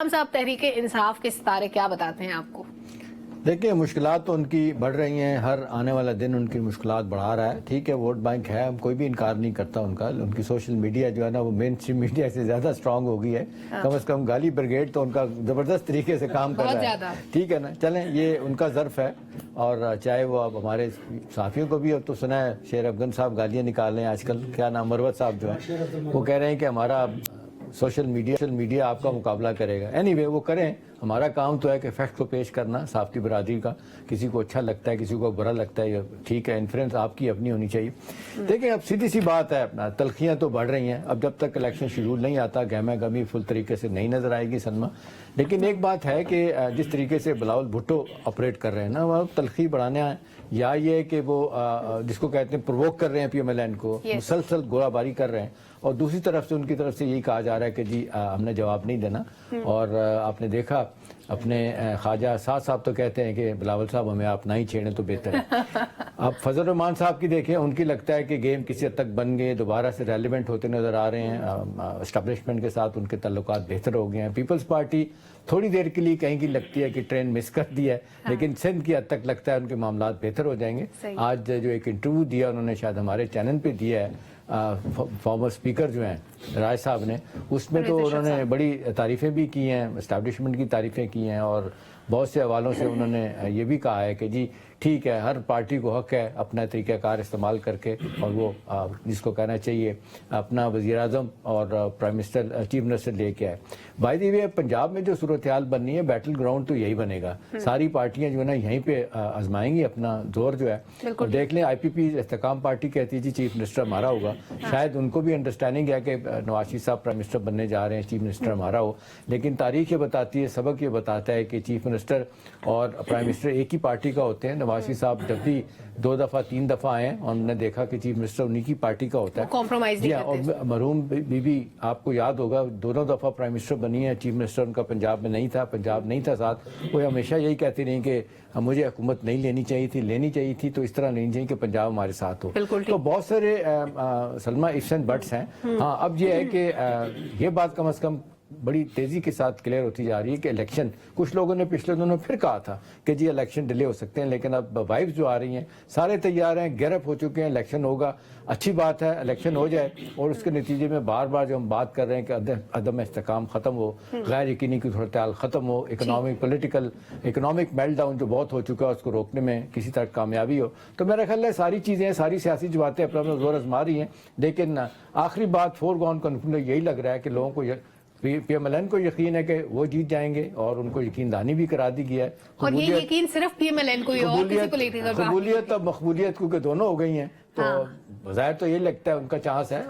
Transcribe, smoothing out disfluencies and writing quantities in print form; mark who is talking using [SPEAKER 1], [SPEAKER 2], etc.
[SPEAKER 1] ہم صاحب تحریک انصاف کے ستارے کیا بتاتے ہیں آپ کو؟
[SPEAKER 2] دیکھیں مشکلات تو ان کی بڑھ رہی ہیں، ہر آنے والا دن ان کی مشکلات بڑھا رہا ہے. ٹھیک ہے، ووٹ بینک ہے، کوئی بھی انکار نہیں کرتا ان کا. ان کی سوشل میڈیا جو ہے نا وہ مین اسٹریم میڈیا سے زیادہ اسٹرانگ ہو گئی ہے. کم از کم گالی بریگیڈ تو ان کا زبردست طریقے سے کام کر رہا ہے. ٹھیک ہے نا، چلیں یہ ان کا ظرف ہے. اور چاہے وہ اب ہمارے صحافیوں کو بھی اب تو سنا ہے شیر افغان صاحب گالیاں نکال رہے ہیں آج کل. کیا نام، مروت صاحب جو ہیں وہ کہہ رہے ہیں کہ ہمارا سوشل میڈیا آپ کا مقابلہ کرے گا. اینی وے وہ کریں، ہمارا کام تو ہے کہ فیکٹ کو پیش کرنا صحافتی برادری کا. کسی کو اچھا لگتا ہے، کسی کو برا لگتا ہے، ٹھیک ہے، انفلوئنس آپ کی اپنی ہونی چاہیے. دیکھیں اب سیدھی سی بات ہے، تلخیاں تو بڑھ رہی ہیں. اب جب تک الیکشن شیڈول نہیں آتا گہمہ گہمی فل طریقے سے نہیں نظر آئے گی سلمہ. لیکن ایک بات ہے کہ جس طریقے سے بلاول بھٹو آپریٹ کر رہے ہیں نا، وہ تلخی بڑھانے ہیں، یا یہ کہ وہ جس کو کہتے ہیں پرووک کر رہے ہیں پی ایم ایل این کو، مسلسل گولہ باری کر رہے ہیں. اور دوسری طرف سے ان کی طرف سے یہی کہا جا رہا ہے کہ جی ہم نے جواب نہیں دینا. اور آپ نے دیکھا اپنے خواجہ اسد صاحب تو کہتے ہیں کہ بلاول صاحب ہمیں آپ نہ ہی چھیڑیں تو بہتر ہے. آپ فضل الرحمان صاحب کی دیکھیں، ان کی لگتا ہے کہ گیم کسی حد تک بن گئے، دوبارہ سے ریلیونٹ ہوتے نظر آ رہے ہیں. اسٹیبلشمنٹ کے ساتھ ان کے تعلقات بہتر ہو گئے ہیں. پیپلز پارٹی تھوڑی دیر کے لیے کہیں کی لگتی ہے کہ ٹرین مس کر دی ہے، لیکن سندھ کی حد تک لگتا ہے ان کے معاملات بہتر ہو جائیں گے. آج جو ایک انٹرویو دیا انہوں نے شاید ہمارے چینل پہ دیا ہے فارمر اسپیکر جو ہیں رائے صاحب نے، اس میں تو انہوں نے بڑی تعریفیں بھی کی ہیں، اسٹیبلشمنٹ کی تعریفیں کی ہیں. اور بہت سے حوالوں سے انہوں نے یہ بھی کہا ہے کہ جی ٹھیک ہے، ہر پارٹی کو حق ہے اپنا طریقہ کار استعمال کر کے، اور وہ جس کو کہنا چاہیے اپنا وزیر اعظم اور پرائم منسٹر چیف منسٹر لے کے آئے. بائی دی وے پنجاب میں جو صورتحال بننی ہے، بیٹل گراؤنڈ تو یہی بنے گا. ساری پارٹیاں جو ہے نا یہیں پہ آزمائیں گی اپنا زور جو ہے. اور دیکھ لیں آئی پی پی استحکام پارٹی کہتی ہے جی چیف منسٹر ہمارا ہوگا. شاید ان کو بھی انڈرسٹینڈنگ ہے کہ نواز شریف صاحب پرائم منسٹر بننے جا رہے ہیں، چیف منسٹر ہمارا ہو. لیکن تاریخ یہ بتاتی ہے، سبق یہ بتاتا ہے کہ چیف منسٹر اور پرائم منسٹر ایک ہی پارٹی کا ہوتے ہیں. نواز شریف صاحب جب بھی 2 دفعہ 3 دفعہ آئے اور ہم نے دیکھا کہ چیف منسٹر انہی کی پارٹی کا ہوتا ہے. جی ہاں، اور مرحوم بی بی آپ کو یاد ہوگا دونوں دفعہ پرائم منسٹر بنی ہے. چیف منسٹر ان کا پنجاب میں نہیں تھا، پنجاب نہیں تھا ساتھ. وہ ہمیشہ یہی کہتی رہی کہ مجھے حکومت نہیں لینی چاہیے تھی تو اس طرح لینی چاہیے کہ پنجاب ہمارے ساتھ ہو. تو بہت سارے سلمہ ifs اینڈ بٹس ہیں. ہاں اب یہ ہے کہ یہ بات کم از کم بڑی تیزی کے ساتھ کلیئر ہوتی جا رہی ہے کہ الیکشن، کچھ لوگوں نے پچھلے دنوں پھر کہا تھا کہ جی الیکشن ڈیلے ہو سکتے ہیں، لیکن اب وائبز جو آ رہی ہیں سارے تیار ہیں، گیئر اپ ہو چکے ہیں، الیکشن ہوگا. اچھی بات ہے الیکشن ہو جائے، اور اس کے نتیجے میں بار بار جو ہم بات کر رہے ہیں کہ عدم استحکام ختم ہو، غیر یقینی کی صورتحال ختم ہو، اکنامک میلٹ ڈاؤن جو بہت ہو چکا ہے اس کو روکنے میں کسی طرح کامیابی ہو. تو میرا خیال ہے ساری چیزیں، ساری سیاسی جماعتیں اپنا زور آزما رہی ہیں. لیکن آخری بات فور گون کنکلوژن یہی لگ رہا ہے کہ لوگوں کو پی ایم ایل این کو یقین ہے کہ وہ جیت جائیں گے، اور ان کو یقین دہانی بھی کرا دی گیا ہے.
[SPEAKER 1] اور یہ یقین صرف پی ایم ایل این کو ہی، اور کسی کو لے کے
[SPEAKER 2] قبولیت اور مقبولیت کیونکہ دونوں ہو گئی ہیں، تو بظاہر تو یہ لگتا ہے ان کا چانس ہے.